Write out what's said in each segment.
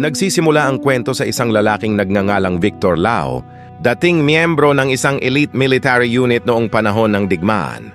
Nagsisimula ang kwento sa isang lalaking nagngangalang Victor Lao, dating miyembro ng isang elite military unit noong panahon ng digmaan.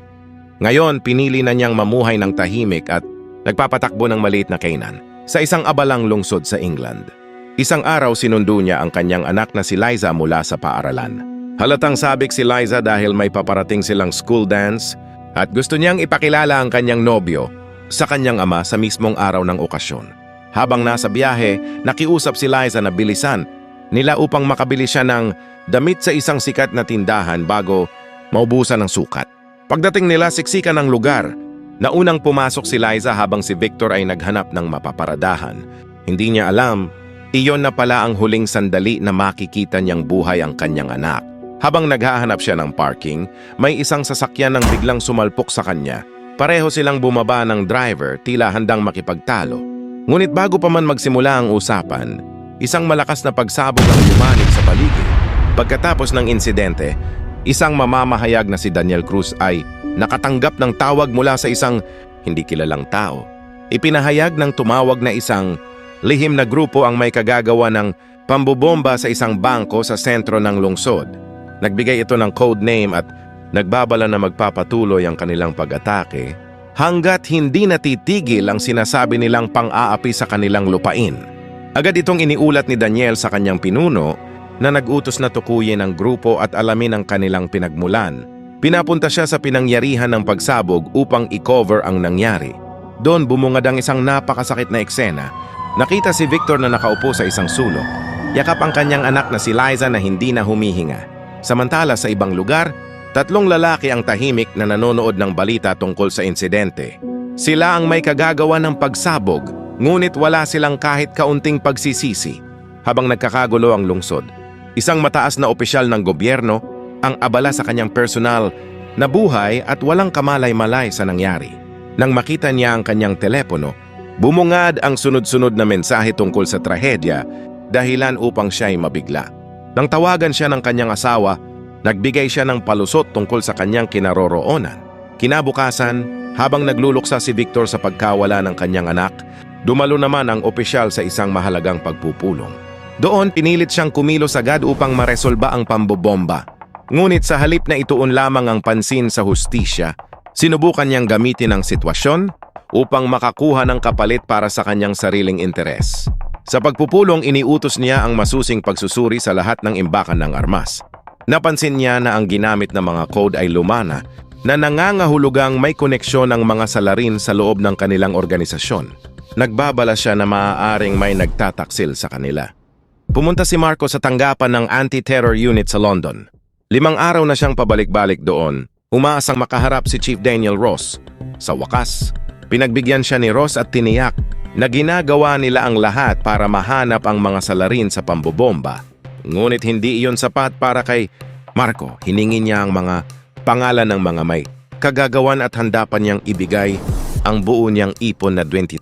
Ngayon, pinili na niyang mamuhay ng tahimik at nagpapatakbo ng maliit na kainan sa isang abalang lungsod sa England. Isang araw sinundo niya ang kanyang anak na si Liza mula sa paaralan. Halatang sabik si Liza dahil may paparating silang school dance at gusto niyang ipakilala ang kanyang nobyo sa kanyang ama sa mismong araw ng okasyon. Habang nasa biyahe, nakiusap si Liza na bilisan nila upang makabili siya ng damit sa isang sikat na tindahan bago maubusan ng sukat. Pagdating nila, siksikan ng lugar. Naunang pumasok si Liza habang si Victor ay naghanap ng mapaparadahan. Hindi niya alam, iyon na pala ang huling sandali na makikita niyang buhay ang kanyang anak. Habang naghahanap siya ng parking, may isang sasakyan nang biglang sumalpok sa kanya. Pareho silang bumaba ng driver, tila handang makipagtalo. Ngunit bago pa man magsimula ang usapan, isang malakas na pagsabog ang lumanig sa paligid. Pagkatapos ng insidente, isang mamamahayag na si Daniel Cruz ay nakatanggap ng tawag mula sa isang hindi kilalang tao. Ipinahayag ng tumawag na isang lihim na grupo ang may kagagawa ng pambobomba sa isang bangko sa sentro ng lungsod. Nagbigay ito ng code name at nagbabala na magpapatuloy ang kanilang pag-atake hanggat hindi natitigil ang sinasabi nilang pang-aapi sa kanilang lupain. Agad itong iniulat ni Daniel sa kanyang pinuno na nag-utos na tukuyin ang grupo at alamin ang kanilang pinagmulan. Pinapunta siya sa pinangyarihan ng pagsabog upang i-cover ang nangyari. Doon bumungad ang isang napakasakit na eksena. Nakita si Victor na nakaupo sa isang sulok. Yakap ang kanyang anak na si Liza na hindi na humihinga. Samantala sa ibang lugar, 3 lalaki ang tahimik na nanonood ng balita tungkol sa insidente. Sila ang may kagagawa ng pagsabog, ngunit wala silang kahit kaunting pagsisisi. Habang nagkakagulo ang lungsod, isang mataas na opisyal ng gobyerno ang abala sa kanyang personal na buhay at walang kamalay-malay sa nangyari. Nang makita niya ang kanyang telepono, bumungad ang sunod-sunod na mensahe tungkol sa trahedya, dahilan upang siya'y mabigla. Nang tawagan siya ng kanyang asawa, nagbigay siya ng palusot tungkol sa kanyang kinaroroonan. Kinabukasan, habang nagluluksa si Victor sa pagkawala ng kanyang anak, dumalo naman ang opisyal sa isang mahalagang pagpupulong. Doon, pinilit siyang kumilos agad upang maresolba ang pambobomba. Ngunit sa halip na ituon lamang ang pansin sa hustisya, sinubukan niyang gamitin ang sitwasyon upang makakuha ng kapalit para sa kanyang sariling interes. Sa pagpupulong, iniutos niya ang masusing pagsusuri sa lahat ng imbakan ng armas. Napansin niya na ang ginamit na mga code ay lumana na nangangahulugang may koneksyon ng mga salarin sa loob ng kanilang organisasyon. Nagbabala siya na maaaring may nagtataksil sa kanila. Pumunta si Marco sa tanggapan ng anti-terror unit sa London. 5 araw na siyang pabalik-balik doon, umaasang makaharap si Chief Daniel Ross. Sa wakas, pinagbigyan siya ni Ross at tiniyak na ginagawa nila ang lahat para mahanap ang mga salarin sa pambobomba. Ngunit hindi iyon sapat para kay Marco. Hiningi niya ang mga pangalan ng mga may kagagawan at handa pa niyang ibigay ang buo niyang ipon na 20,000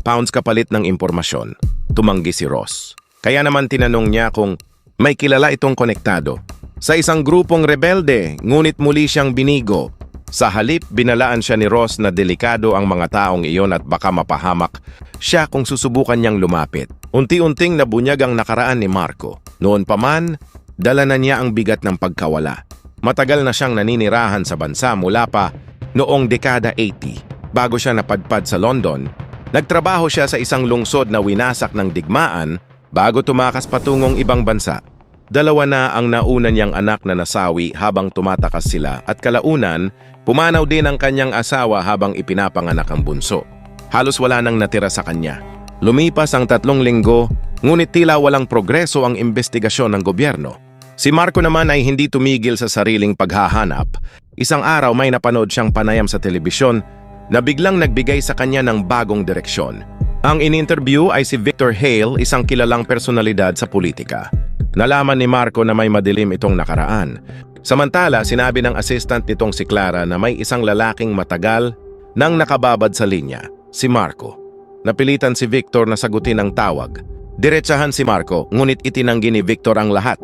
pounds kapalit ng impormasyon. Tumanggi si Ross. Kaya naman tinanong niya kung may kilala itong konektado sa isang grupong rebelde, ngunit muli siyang binigo. Sa halip, binalaan siya ni Ross na delikado ang mga taong iyon at baka mapahamak siya kung susubukan niyang lumapit. Unti-unting nabunyag ang nakaraan ni Marco. Noon pa man, dala na niya ang bigat ng pagkawala. Matagal na siyang naninirahan sa bansa mula pa noong dekada 80. Bago siya napadpad sa London, nagtrabaho siya sa isang lungsod na winasak ng digmaan bago tumakas patungong ibang bansa. 2 na ang nauna niyang anak na nasawi habang tumatakas sila at kalaunan, pumanaw din ang kanyang asawa habang ipinapanganak ang bunso. Halos wala nang natira sa kanya. Lumipas ang 3 linggo, ngunit tila walang progreso ang investigasyon ng gobyerno. Si Marco naman ay hindi tumigil sa sariling paghahanap. Isang araw may napanood siyang panayam sa telebisyon na biglang nagbigay sa kanya ng bagong direksyon. Ang in-interview ay si Victor Hale, isang kilalang personalidad sa politika. Nalaman ni Marco na may madilim itong nakaraan. Samantala, sinabi ng assistant nitong si Clara na may isang lalaking matagal nang nakababad sa linya, si Marco. Napilitan si Victor na sagutin ang tawag. Diretsahan si Marco, ngunit itinanggi ni Victor ang lahat.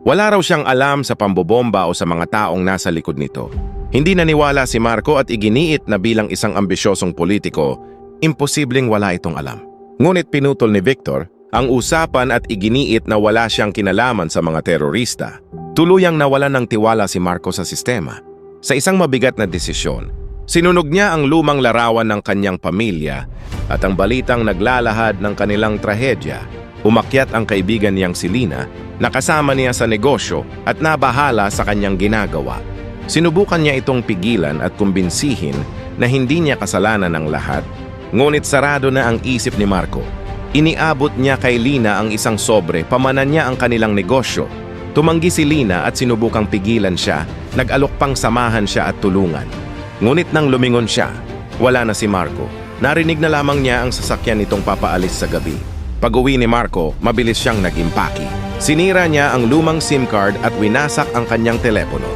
Wala raw siyang alam sa pambobomba o sa mga taong nasa likod nito. Hindi naniwala si Marco at iginiit na bilang isang ambisyosong politiko, imposibleng wala itong alam. Ngunit pinutol ni Victor, ang usapan at iginiit na wala siyang kinalaman sa mga terorista. Tuluyang nawalan ng tiwala si Marco sa sistema. Sa isang mabigat na desisyon, sinunog niya ang lumang larawan ng kanyang pamilya at ang balitang naglalahad ng kanilang trahedya. Umakyat ang kaibigan niyang si Lina na kasama niya sa negosyo at nabahala sa kanyang ginagawa. Sinubukan niya itong pigilan at kumbinsihin na hindi niya kasalanan ang lahat, ngunit sarado na ang isip ni Marco. Iniabot niya kay Lina ang isang sobre, pamanan niya ang kanilang negosyo. Tumanggi si Lina at sinubukang pigilan siya, nag-alok pang samahan siya at tulungan. Ngunit nang lumingon siya, wala na si Marco. Narinig na lamang niya ang sasakyan nitong papaalis sa gabi. Pag-uwi ni Marco, mabilis siyang nag-impake. Sinira niya ang lumang SIM card at winasak ang kanyang telepono.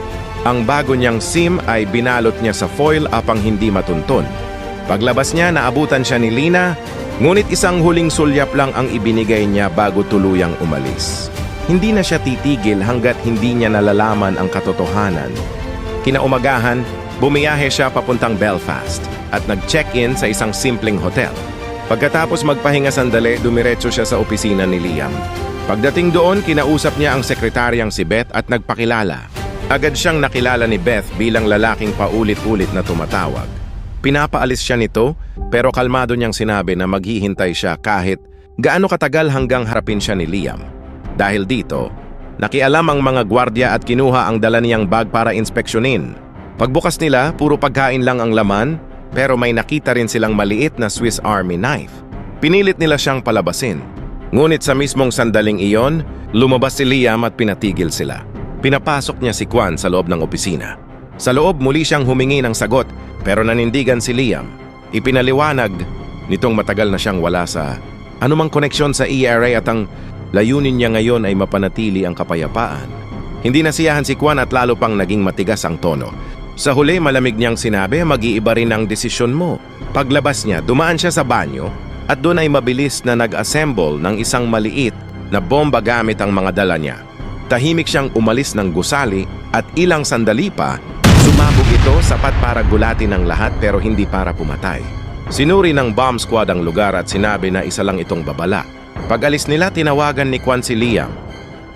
Ang bago niyang SIM ay binalot niya sa foil upang hindi matunton. Paglabas niya, naabutan siya ni Lina, ngunit isang huling sulyap lang ang ibinigay niya bago tuluyang umalis. Hindi na siya titigil hanggat hindi niya nalalaman ang katotohanan. Kinaumagahan, bumiyahe siya papuntang Belfast at nag-check-in sa isang simpleng hotel. Pagkatapos magpahinga sandali, dumiretso siya sa opisina ni Liam. Pagdating doon, kinausap niya ang sekretaryang si Beth at nagpakilala. Agad siyang nakilala ni Beth bilang lalaking paulit-ulit na tumatawag. Pinapaalis siya nito, pero kalmado niyang sinabi na maghihintay siya kahit gaano katagal hanggang harapin siya ni Liam. Dahil dito, nakialam ang mga gwardya at kinuha ang dala niyang bag para inspeksyonin. Pagbukas nila, puro pagkain lang ang laman, pero may nakita rin silang maliit na Swiss Army knife. Pinilit nila siyang palabasin. Ngunit sa mismong sandaling iyon, lumabas si Liam at pinatigil sila. Pinapasok niya si Kwan sa loob ng opisina. Sa loob, muli siyang humingi ng sagot, pero nanindigan si Liam. Ipinaliwanag nitong matagal na siyang wala sa anumang koneksyon sa ERA at ang layunin niya ngayon ay mapanatili ang kapayapaan. Hindi nasiyahan si Kwan at lalo pang naging matigas ang tono. Sa huli, malamig niyang sinabi, mag-iiba rin ang desisyon mo. Paglabas niya, dumaan siya sa banyo at doon ay mabilis na nag-assemble ng isang maliit na bomba gamit ang mga dala niya. Tahimik siyang umalis ng gusali at ilang sandali pa, sumabog ito sapat para gulatin ang lahat pero hindi para pumatay. Sinuri ng bomb squad ang lugar at sinabi na isa lang itong babala. Pag-alis nila, tinawagan ni Kwan si Liam.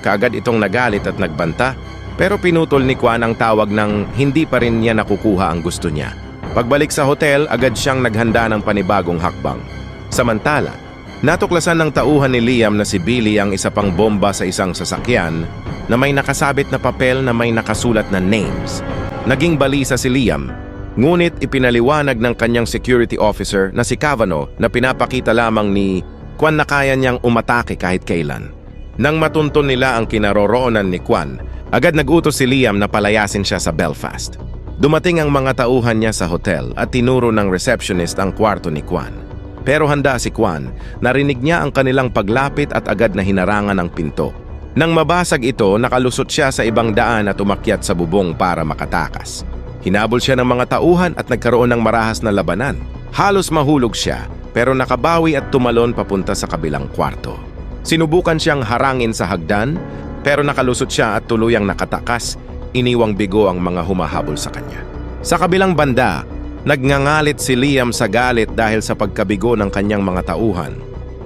Kaagad itong nagalit at nagbanta, pero pinutol ni Kwan ang tawag ng hindi pa rin niya nakukuha ang gusto niya. Pagbalik sa hotel, agad siyang naghanda ng panibagong hakbang. Samantala, natuklasan ng tauhan ni Liam na si Billy ang isa pang bomba sa isang sasakyan na may nakasabit na papel na may nakasulat na names. Naging balisa si Liam, ngunit ipinaliwanag ng kanyang security officer na si Cavanaugh na pinapakita lamang ni Kwan na kaya niyang umatake kahit kailan. Nang matunton nila ang kinaroroonan ni Kwan, agad nag-utos si Liam na palayasin siya sa Belfast. Dumating ang mga tauhan niya sa hotel at tinuro ng receptionist ang kwarto ni Kwan. Pero handa si Kwan, narinig niya ang kanilang paglapit at agad na hinarangan ang pinto. Nang mabasag ito, nakalusot siya sa ibang daan at umakyat sa bubong para makatakas. Hinabol siya ng mga tauhan at nagkaroon ng marahas na labanan. Halos mahulog siya, pero nakabawi at tumalon papunta sa kabilang kwarto. Sinubukan siyang harangin sa hagdan, pero nakalusot siya at tuluyang nakatakas, iniwang bigo ang mga humahabol sa kanya. Sa kabilang banda, nagngangalit si Liam sa galit dahil sa pagkabigo ng kanyang mga tauhan.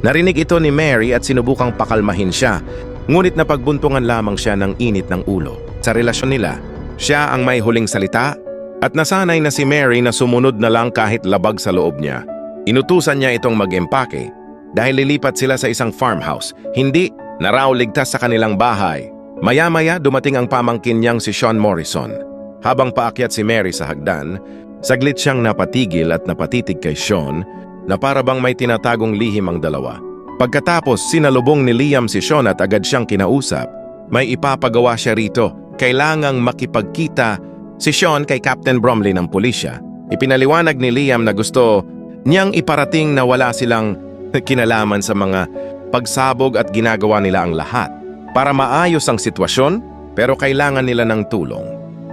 Narinig ito ni Mary at sinubukang pakalmahin siya, ngunit napagbuntungan lamang siya ng init ng ulo. Sa relasyon nila, siya ang may huling salita at nasanay na si Mary na sumunod na lang kahit labag sa loob niya. Inutusan niya itong mag-empake dahil lilipat sila sa isang farmhouse. Hindi na raw ligtas sa kanilang bahay. Maya-maya dumating ang pamangkin niyang si Sean Morrison. Habang paakyat si Mary sa hagdan, saglit siyang napatigil at napatitig kay Sean na para bang may tinatagong lihim ang dalawa. Pagkatapos, sinalubong ni Liam si Sean at agad siyang kinausap. May ipapagawa siya rito. Kailangang makipagkita si Sean kay Captain Bromley ng pulisya. Ipinaliwanag ni Liam na gusto niyang iparating na wala silang kinalaman sa mga pagsabog at ginagawa nila ang lahat para maayos ang sitwasyon, pero kailangan nila ng tulong.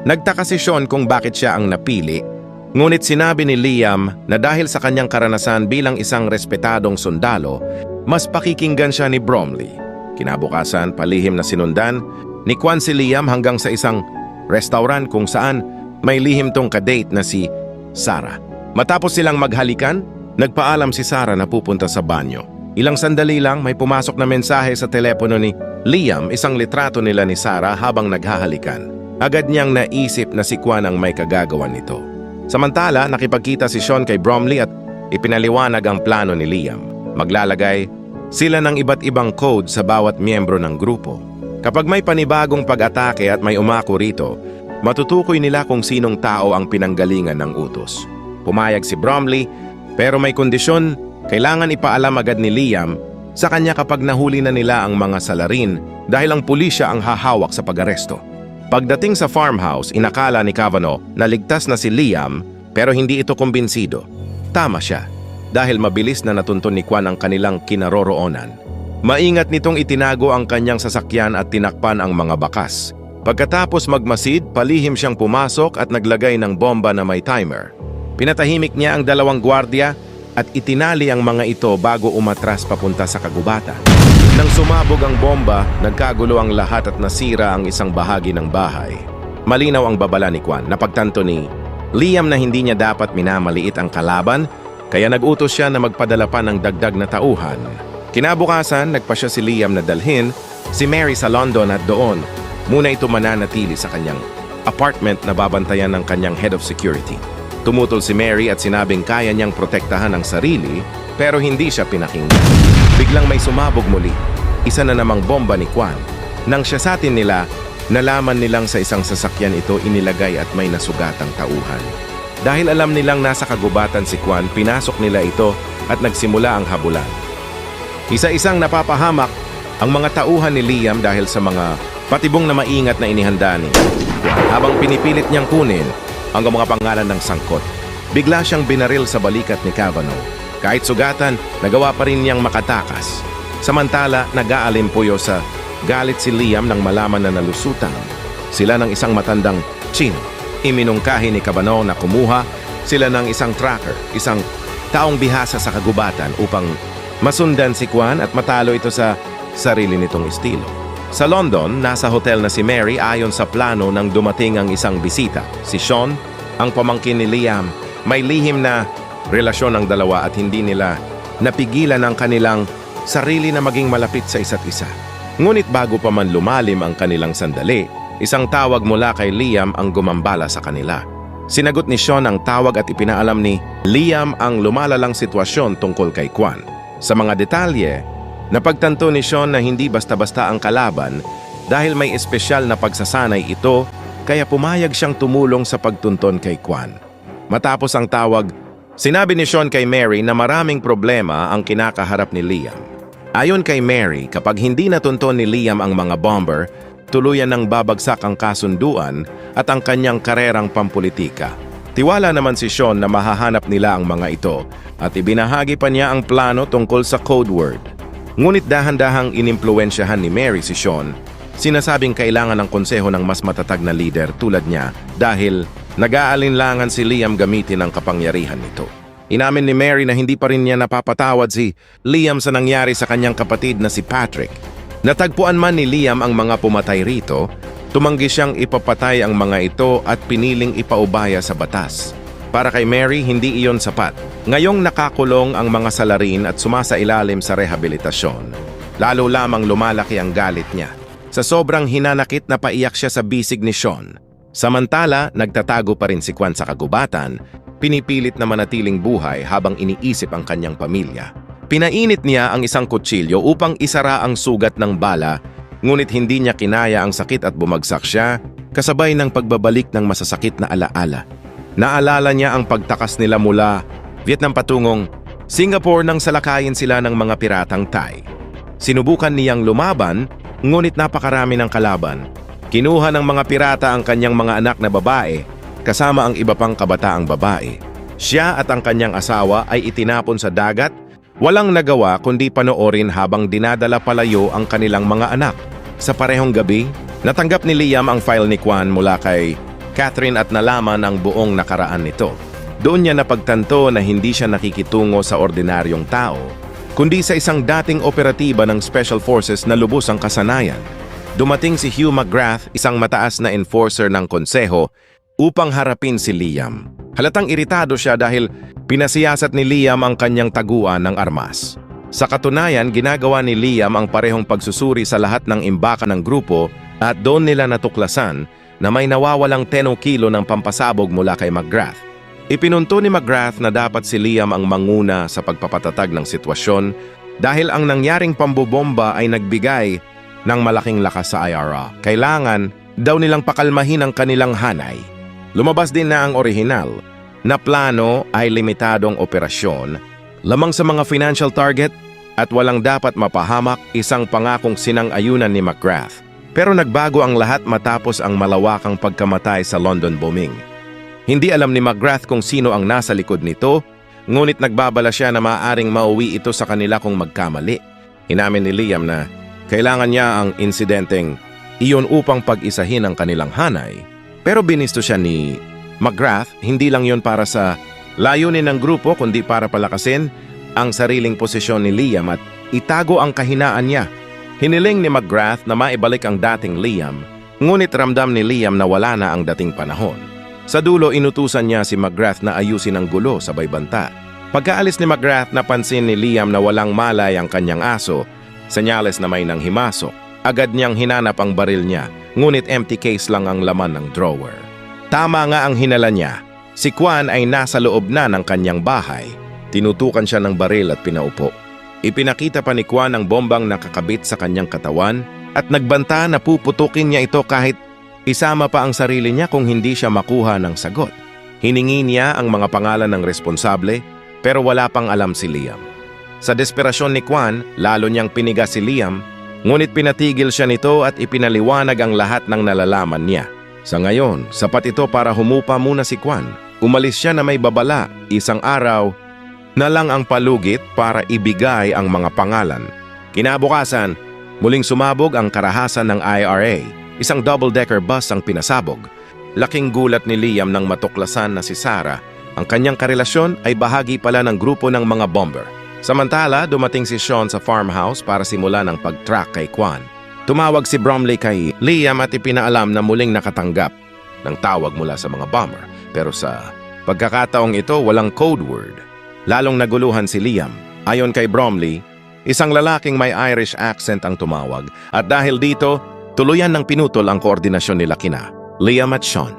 Nagtaka si Sean kung bakit siya ang napili, ngunit sinabi ni Liam na dahil sa kanyang karanasan bilang isang respetadong sundalo, mas pakikinggan siya ni Bromley. Kinabukasan, palihim na sinundan ni Kwan si Liam hanggang sa isang restaurant kung saan may lihim tong kadate na si Sarah. Matapos silang maghalikan, nagpaalam si Sarah na pupunta sa banyo. Ilang sandali lang may pumasok na mensahe sa telepono ni Liam, isang litrato nila ni Sarah habang naghahalikan. Agad niyang naisip na si Kwan ang may kagagawan nito. Samantala, nakipagkita si Sean kay Bromley at ipinaliwanag ang plano ni Liam. Maglalagay sila ng iba't ibang code sa bawat miyembro ng grupo. Kapag may panibagong pag-atake at may umako rito, matutukoy nila kung sinong tao ang pinanggalingan ng utos. Pumayag si Bromley, pero may kondisyon, kailangan ipaalam agad ni Liam sa kanya kapag nahuli na nila ang mga salarin dahil ang pulisya ang hahawak sa pag-aresto. Pagdating sa farmhouse, inakala ni Cavanaugh na ligtas na si Liam pero hindi ito kumbinsido. Tama siya dahil mabilis na natuntun ni Kwan ang kanilang kinaroroonan. Maingat nitong itinago ang kanyang sasakyan at tinakpan ang mga bakas. Pagkatapos magmasid, palihim siyang pumasok at naglagay ng bomba na may timer. Pinatahimik niya ang dalawang gwardiya at itinali ang mga ito bago umatras papunta sa kagubatan. Nang sumabog ang bomba, nagkagulo ang lahat at nasira ang isang bahagi ng bahay. Malinaw ang babala ni Kwan. Napagtanto ni Liam na hindi niya dapat minamaliit ang kalaban, kaya nag-utos siya na magpadala pa ng dagdag na tauhan. Kinabukasan, nagpa siya si Liam na dalhin si Mary sa London at doon muna ito mananatili sa kanyang apartment na babantayan ng kanyang head of security. Tumutol si Mary at sinabing kaya niyang protektahan ang sarili pero hindi siya pinakinggan. Biglang may sumabog muli. Isa na namang bomba ni Kwan. Nang siyasatin nila, nalaman nilang sa isang sasakyan ito inilagay at may nasugatang tauhan. Dahil alam nilang nasa kagubatan si Kwan, pinasok nila ito at nagsimula ang habulan. Isa-isang napapahamak ang mga tauhan ni Liam dahil sa mga patibong na maingat na inihanda ni Kwan. Habang pinipilit niyang kunin ang mga pangalan ng sangkot, bigla siyang binaril sa balikat ni Cavanaugh. Kahit sugatan, nagawa pa rin niyang makatakas. Samantala, nag-aalimpuyo sa galit si Liam nang malaman na nalusutan sila ng isang matandang Chino. Iminungkahi ni Cavanaugh na kumuha sila ng isang tracker, isang taong bihasa sa kagubatan upang masundan si Kwan at matalo ito sa sarili nitong estilo. Sa London, nasa hotel na si Mary ayon sa plano nang dumating ang isang bisita. Si Sean, ang pamangkin ni Liam. May lihim na relasyon ng dalawa at hindi nila napigilan ang kanilang sarili na maging malapit sa isa't isa. Ngunit bago pa man lumalim ang kanilang sandali, isang tawag mula kay Liam ang gumambala sa kanila. Sinagot ni Sean ang tawag at ipinaalam ni Liam ang lumalalang sitwasyon tungkol kay Kwan. Sa mga detalye, napagtanto ni Sean na hindi basta-basta ang kalaban dahil may espesyal na pagsasanay ito kaya pumayag siyang tumulong sa pagtunton kay Kwan. Matapos ang tawag, sinabi ni Sean kay Mary na maraming problema ang kinakaharap ni Liam. Ayon kay Mary, kapag hindi natunton ni Liam ang mga bomber, tuluyan ng babagsak ang kasunduan at ang kanyang karerang pampolitika. Tiwala naman si Sean na mahahanap nila ang mga ito at ibinahagi pa niya ang plano tungkol sa code word. Ngunit dahan-dahang inimpluwensyahan ni Mary si Sean, sinasabing kailangan ng konseho ng mas matatag na leader tulad niya dahil nag-aalinlangan si Liam gamitin ang kapangyarihan nito. Inamin ni Mary na hindi pa rin niya napapatawad si Liam sa nangyari sa kanyang kapatid na si Patrick. Natagpuan man ni Liam ang mga pumatay rito, tumanggi siyang ipapatay ang mga ito at piniling ipaubaya sa batas. Para kay Mary, hindi iyon sapat. Ngayong nakakulong ang mga salarin at sumasailalim sa rehabilitasyon, lalo lamang lumalaki ang galit niya. Sa sobrang hinanakit na paiyak siya sa bisig ni Sean. Samantala, nagtatago pa rin si Kwan sa kagubatan, pinipilit na manatiling buhay habang iniisip ang kanyang pamilya. Pinainit niya ang isang kutsilyo upang isara ang sugat ng bala, ngunit hindi niya kinaya ang sakit at bumagsak siya, kasabay ng pagbabalik ng masasakit na alaala. Naalala niya ang pagtakas nila mula Vietnam patungong Singapore nang salakayin sila ng mga piratang Thai. Sinubukan niyang lumaban, ngunit napakarami ng kalaban. Kinuha ng mga pirata ang kanyang mga anak na babae, kasama ang iba pang kabataang babae. Siya at ang kanyang asawa ay itinapon sa dagat, walang nagawa kundi panoorin habang dinadala palayo ang kanilang mga anak. Sa parehong gabi, natanggap ni Liam ang file ni Kwan mula kay Catherine at nalaman ang buong nakaraan nito. Doon niya napagtanto na hindi siya nakikitungo sa ordinaryong tao, kundi sa isang dating operatiba ng Special Forces na lubos ang kasanayan. Dumating si Hugh McGrath, isang mataas na enforcer ng konseho, upang harapin si Liam. Halatang iritado siya dahil pinasiyasat ni Liam ang kanyang taguan ng armas. Sa katunayan, ginagawa ni Liam ang parehong pagsusuri sa lahat ng imbakan ng grupo at doon nila natuklasan na may nawawalang 10 kilo ng pampasabog mula kay McGrath. Ipinunto ni McGrath na dapat si Liam ang manguna sa pagpapatatag ng sitwasyon dahil ang nangyaring pambobomba ay nagbigay ng malaking lakas sa IRA. Kailangan daw nilang pakalmahin ang kanilang hanay. Lumabas din na ang orihinal na plano ay limitadong operasyon, lamang sa mga financial target at walang dapat mapahamak, isang pangakong sinang-ayunan ni McGrath. Pero nagbago ang lahat matapos ang malawakang pagkamatay sa London bombing. Hindi alam ni McGrath kung sino ang nasa likod nito, ngunit nagbabala siya na maaaring mauwi ito sa kanila kung magkamali. Inamin ni Liam na kailangan niya ang insidenteng iyon upang pag-isahin ang kanilang hanay. Pero binisto siya ni McGrath, hindi lang yon para sa layunin ng grupo kundi para palakasin ang sariling posisyon ni Liam at itago ang kahinaan niya. Hiniling ni McGrath na maibalik ang dating Liam, ngunit ramdam ni Liam na wala na ang dating panahon. Sa dulo, inutusan niya si McGrath na ayusin ang gulo sa baybanta. Pagkaalis ni McGrath, napansin ni Liam na walang malay ang kanyang aso, senyales na may nanghimasok. Agad niyang hinanap ang baril niya, ngunit empty case lang ang laman ng drawer. Tama nga ang hinala niya. Si Kwan ay nasa loob na ng kanyang bahay. Tinutukan siya ng baril at pinaupo. Ipinakita pa ni Kwan ang bombang nakakabit sa kanyang katawan at nagbanta na puputukin niya ito kahit isama pa ang sarili niya kung hindi siya makuha ng sagot. Hiningi niya ang mga pangalan ng responsable pero wala pang alam si Liam. Sa desperasyon ni Kwan, lalo niyang piniga si Liam, ngunit pinatigil siya nito at ipinaliwanag ang lahat ng nalalaman niya. Sa ngayon, sapat ito para humupa muna si Kwan. Umalis siya na may babala, isang araw na lang ang palugit para ibigay ang mga pangalan. Kinabukasan, muling sumabog ang karahasan ng IRA. Isang double-decker bus ang pinasabog. Laking gulat ni Liam nang matuklasan na si Sarah, ang kanyang karelasyon ay bahagi pala ng grupo ng mga bomber. Samantala, dumating si Sean sa farmhouse para simulan ang pag-track kay Kwan. Tumawag si Bromley kay Liam at ipinaalam na muling nakatanggap ng tawag mula sa mga bomber. Pero sa pagkakataong ito, walang code word. Lalong naguluhan si Liam. Ayon kay Bromley, isang lalaking may Irish accent ang tumawag at dahil dito, tuluyan ng pinutol ang koordinasyon nila kina Liam at Sean.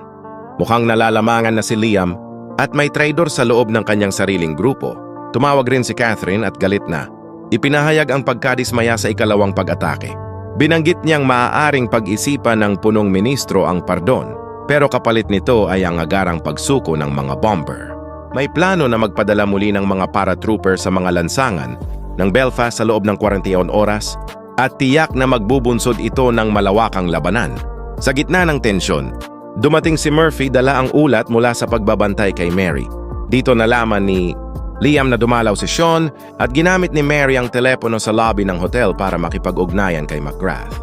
Mukhang nalalamangan na si Liam at may traitor sa loob ng kanyang sariling grupo. Tumawag rin si Catherine at galit na. Ipinahayag ang pagkadismaya sa ikalawang pag-atake. Binanggit niyang maaaring pag-isipan ng punong ministro ang pardon, pero kapalit nito ay ang agarang pagsuko ng mga bomber. May plano na magpadala muli ng mga paratrooper sa mga lansangan ng Belfast sa loob ng 41 oras at tiyak na magbubunsod ito ng malawakang labanan. Sa gitna ng tensyon, dumating si Murphy dala ang ulat mula sa pagbabantay kay Mary. Dito nalaman ni Liam na dumalaw si Sean at ginamit ni Mary ang telepono sa lobby ng hotel para makipag-ugnayan kay McGrath.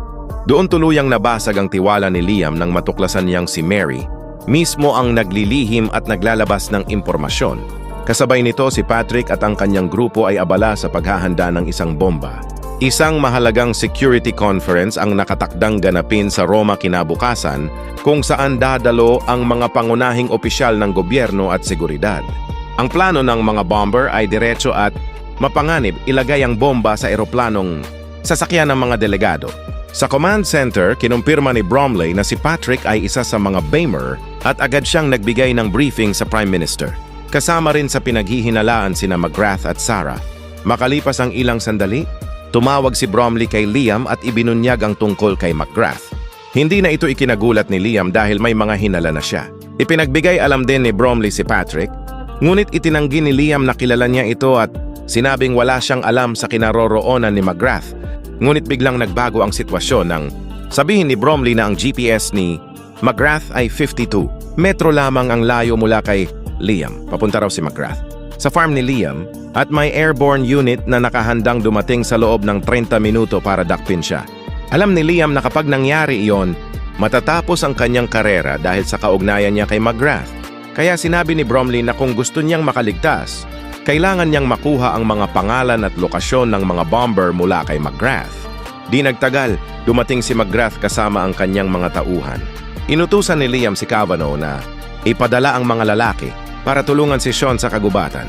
Doon tuluyang nabasag ang tiwala ni Liam nang matuklasan niyang si Mary mismo ang naglilihim at naglalabas ng impormasyon. Kasabay nito si Patrick at ang kanyang grupo ay abala sa paghahanda ng isang bomba. Isang mahalagang security conference ang nakatakdang ganapin sa Roma kinabukasan kung saan dadalo ang mga pangunahing opisyal ng gobyerno at seguridad. Ang plano ng mga bomber ay diretso at mapanganib ilagay ang bomba sa eroplanong sasakyan ng mga delegado. Sa command center, kinumpirma ni Bromley na si Patrick ay isa sa mga Bamer at agad siyang nagbigay ng briefing sa Prime Minister. Kasama rin sa pinaghihinalaan sina McGrath at Sarah. Makalipas ang ilang sandali, tumawag si Bromley kay Liam at ibinunyag ang tungkol kay McGrath. Hindi na ito ikinagulat ni Liam dahil may mga hinala na siya. Ipinagbigay alam din ni Bromley si Patrick, ngunit itinanggi ni Liam na kilala niya ito at sinabing wala siyang alam sa kinaroroonan ni McGrath. Ngunit biglang nagbago ang sitwasyon nang sabihin ni Bromley na ang GPS ni McGrath ay 52. Metro lamang ang layo mula kay Liam. Papunta raw si McGrath sa farm ni Liam at may airborne unit na nakahandang dumating sa loob ng 30 minuto para dakpin siya. Alam ni Liam na kapag nangyari iyon, matatapos ang kanyang karera dahil sa kaugnayan niya kay McGrath. Kaya sinabi ni Bromley na kung gusto niyang makaligtas, kailangan niyang makuha ang mga pangalan at lokasyon ng mga bomber mula kay McGrath. Di nagtagal, dumating si McGrath kasama ang kanyang mga tauhan. Inutusan ni Liam si Cavanaugh na ipadala ang mga lalaki para tulungan si Sean sa kagubatan.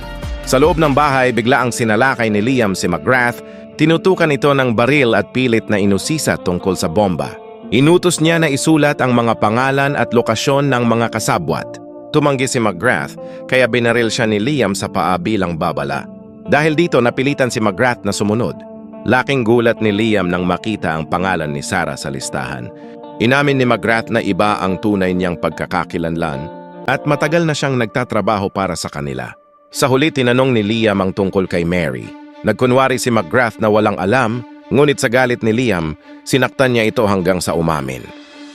Sa loob ng bahay, bigla ang sinalakay ni Liam si McGrath, tinutukan ito ng baril at pilit na inusisa tungkol sa bomba. Inutos niya na isulat ang mga pangalan at lokasyon ng mga kasabwat. Tumanggi si McGrath, kaya binaril siya ni Liam sa paa bilang babala. Dahil dito, napilitan si McGrath na sumunod. Laking gulat ni Liam nang makita ang pangalan ni Sarah sa listahan. Inamin ni McGrath na iba ang tunay niyang pagkakakilanlan at matagal na siyang nagtatrabaho para sa kanila. Sa huli, tinanong ni Liam ang tungkol kay Mary. Nagkunwari si McGrath na walang alam, ngunit sa galit ni Liam, sinaktan niya ito hanggang sa umamin.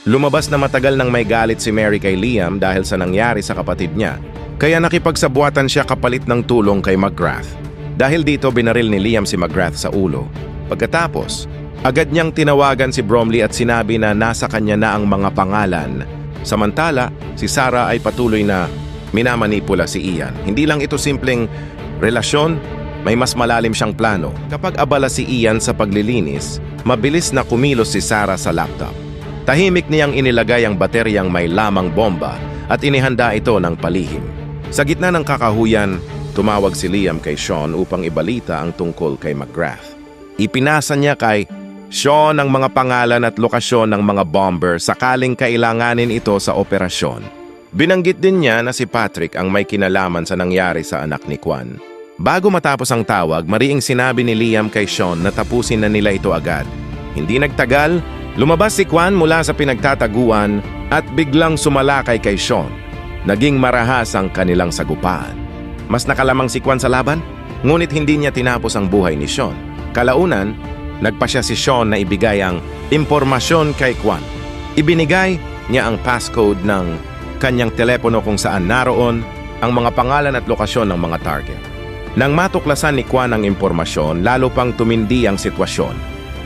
Lumabas na matagal nang may galit si Mary kay Liam dahil sa nangyari sa kapatid niya, kaya nakipagsabuatan siya kapalit ng tulong kay McGrath. Dahil dito, binaril ni Liam si McGrath sa ulo. Pagkatapos, agad niyang tinawagan si Bromley at sinabi na nasa kanya na ang mga pangalan. Samantala, si Sarah ay patuloy na minamanipula si Ian. Hindi lang ito simpleng relasyon, may mas malalim siyang plano. Kapag abala si Ian sa paglilinis, mabilis na kumilos si Sarah sa laptop. Tahimik niyang inilagay ang bateryang may lamang bomba at inihanda ito ng palihim. Sa gitna ng kakahuyan, tumawag si Liam kay Sean upang ibalita ang tungkol kay McGrath. Ipinasa niya kay Sean ang mga pangalan at lokasyon ng mga bomber sakaling kailanganin ito sa operasyon. Binanggit din niya na si Patrick ang may kinalaman sa nangyari sa anak ni Kwan. Bago matapos ang tawag, mariing sinabi ni Liam kay Sean na tapusin na nila ito agad. Hindi nagtagal, lumabas si Kwan mula sa pinagtataguan at biglang sumalakay kay Sean. Naging marahas ang kanilang sagupaan. Mas nakalamang si Kwan sa laban, ngunit hindi niya tinapos ang buhay ni Sean. Kalaunan, nagpasya si Sean na ibigay ang impormasyon kay Kwan. Ibinigay niya ang passcode ng kanyang telepono kung saan naroon ang mga pangalan at lokasyon ng mga target. Nang matuklasan ni Kwan ang impormasyon, lalo pang tumindi ang sitwasyon.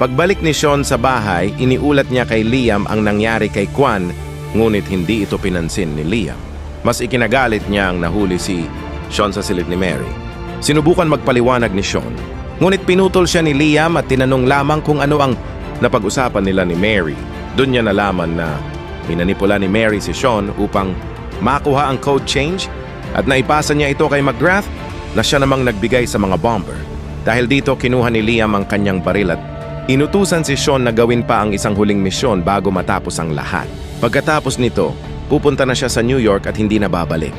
Pagbalik ni Sean sa bahay, iniulat niya kay Liam ang nangyari kay Kwan, ngunit hindi ito pinansin ni Liam. Mas ikinagalit niya ang nahuli si Sean sa silid ni Mary. Sinubukan magpaliwanag ni Sean, ngunit pinutol siya ni Liam at tinanong lamang kung ano ang napag-usapan nila ni Mary. Doon niya nalaman na minanipula ni Mary si Sean upang makuha ang code change at naipasa niya ito kay McGrath na siya namang nagbigay sa mga bomber. Dahil dito, kinuha ni Liam ang kanyang baril at inutusan si Sean na gawin pa ang isang huling misyon bago matapos ang lahat. Pagkatapos nito, pupunta na siya sa New York at hindi na babalik.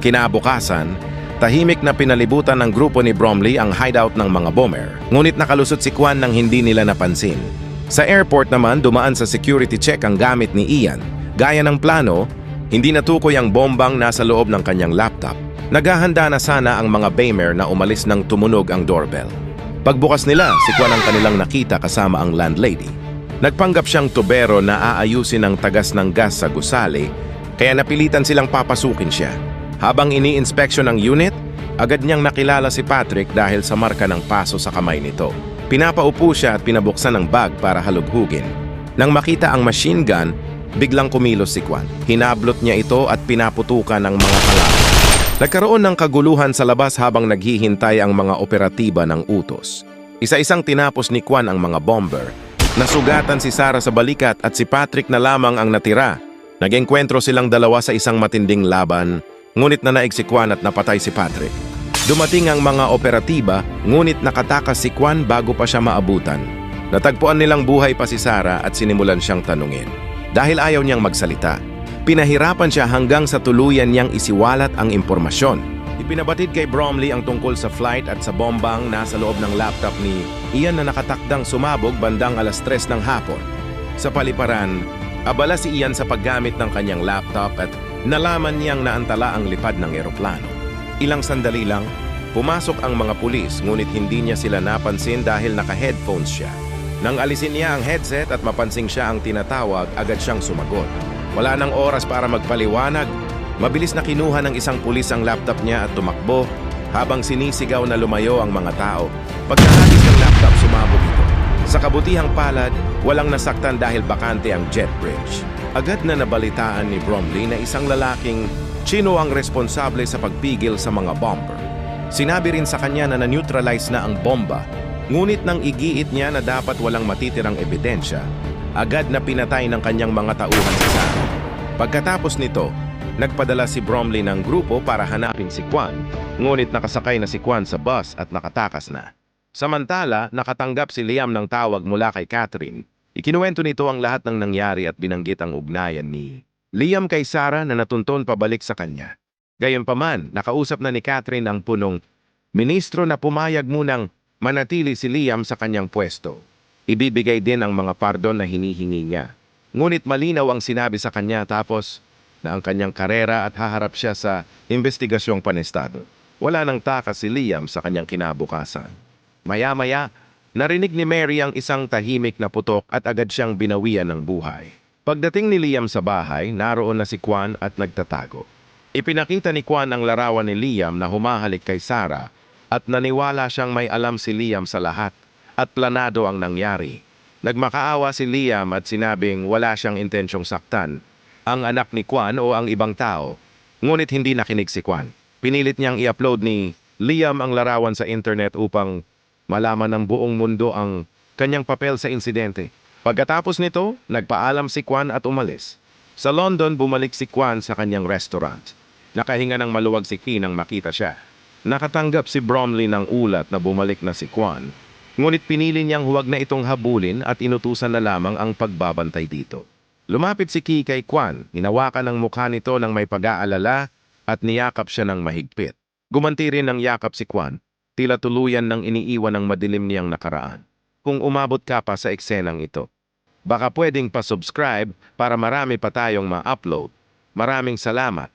Kinabukasan, tahimik na pinalibutan ng grupo ni Bromley ang hideout ng mga bomber, ngunit nakalusot si Kwan nang hindi nila napansin. Sa airport naman, dumaan sa security check ang gamit ni Ian. Gaya ng plano, hindi natukoy ang bombang nasa loob ng kanyang laptop. Naghahanda na sana ang mga Baymer na umalis nang tumunog ang doorbell. Pagbukas nila, si Kwan ang kanilang nakita kasama ang landlady. Nagpanggap siyang tubero na aayusin ang tagas ng gas sa gusali, kaya napilitan silang papasukin siya. Habang ini-inspeksyon ang unit, agad niyang nakilala si Patrick dahil sa marka ng paso sa kamay nito. Pinapaupo siya at pinabuksan ang bag para halughugin. Nang makita ang machine gun, biglang kumilos si Kwan. Hinablot niya ito at pinaputukan ang mga kalaban. Nagkaroon ng kaguluhan sa labas habang naghihintay ang mga operatiba ng utos. Isa-isang tinapos ni Kwan ang mga bomber. Nasugatan si Sarah sa balikat at si Patrick na lamang ang natira. Nag-engkwentro silang dalawa sa isang matinding laban, ngunit nanaig si Kwan at napatay si Patrick. Dumating ang mga operatiba, ngunit nakatakas si Kwan bago pa siya maabutan. Natagpuan nilang buhay pa si Sarah at sinimulan siyang tanungin. Dahil ayaw niyang magsalita, pinahirapan siya hanggang sa tuluyan niyang isiwalat ang impormasyon. Ipinabatid kay Bromley ang tungkol sa flight at sa bombang nasa loob ng laptop ni Ian na nakatakdang sumabog bandang 3:00 ng hapon. Sa paliparan, abala si Ian sa paggamit ng kanyang laptop at nalaman niyang naantala ang lipad ng eroplano. Ilang sandali lang, pumasok ang mga pulis ngunit hindi niya sila napansin dahil naka-headphones siya. Nang alisin niya ang headset at mapansing siya ang tinatawag, agad siyang sumagot. Wala nang oras para magpaliwanag. Mabilis na kinuha ng isang pulis ang laptop niya at tumakbo habang sinisigaw na lumayo ang mga tao. Pagkahagis ng laptop, sumabog ito. Sa kabutihang palad, walang nasaktan dahil bakante ang jet bridge. Agad na nabalitaan ni Bromley na isang lalaking Chino ang responsable sa pagpigil sa mga bomber. Sinabi rin sa kanya na na-neutralize na ang bomba, ngunit nang igiit niya na dapat walang matitirang ebidensya, agad na pinatay ng kanyang mga tauhan si Sarah. Pagkatapos nito, nagpadala si Bromley ng grupo para hanapin si Kwan Ngunit nakasakay na si Kwan sa bus at nakatakas na. Samantala, nakatanggap si Liam ng tawag mula kay Catherine. Ikinuwento nito ang lahat ng nangyari at binanggit ang ugnayan ni Liam kay Sarah na natunton pabalik sa kanya. Gayunpaman, nakausap na ni Catherine ang punong ministro na pumayag munang manatili si Liam sa kanyang pwesto. Ibibigay din ang mga pardon na hinihingi niya. Ngunit malinaw ang sinabi sa kanya tapos na ang kanyang karera at haharap siya sa investigasyong panestado. Wala nang takas si Liam sa kanyang kinabukasan. Maya-maya, narinig ni Mary ang isang tahimik na putok at agad siyang binawian ng buhay. Pagdating ni Liam sa bahay, naroon na si Kwan at nagtatago. Ipinakita ni Kwan ang larawan ni Liam na humahalik kay Sarah at naniwala siyang may alam si Liam sa lahat at planado ang nangyari. Nagmakaawa si Liam at sinabing wala siyang intensyong saktan ang anak ni Kwan o ang ibang tao. Ngunit hindi nakinig si Kwan. Pinilit niyang i-upload ni Liam ang larawan sa internet upang malaman ng buong mundo ang kanyang papel sa insidente. Pagkatapos nito, nagpaalam si Kwan at umalis. Sa London, bumalik si Kwan sa kanyang restaurant. Nakahinga ng maluwag si Kee nang makita siya. Nakatanggap si Bromley ng ulat na bumalik na si Kwan. Ngunit pinili niyang huwag na itong habulin at inutusan na lamang ang pagbabantay dito. Lumapit si Kee kay Kwan, hinawakan ang mukha nito ng may pag-aalala at niyakap siya ng mahigpit. Gumanti rin ng yakap si Kwan, tila tuluyan ng iniiwan ng madilim niyang nakaraan. Kung umabot ka pa sa eksenang ito, baka pwedeng pa-subscribe para marami pa tayong ma-upload. Maraming salamat.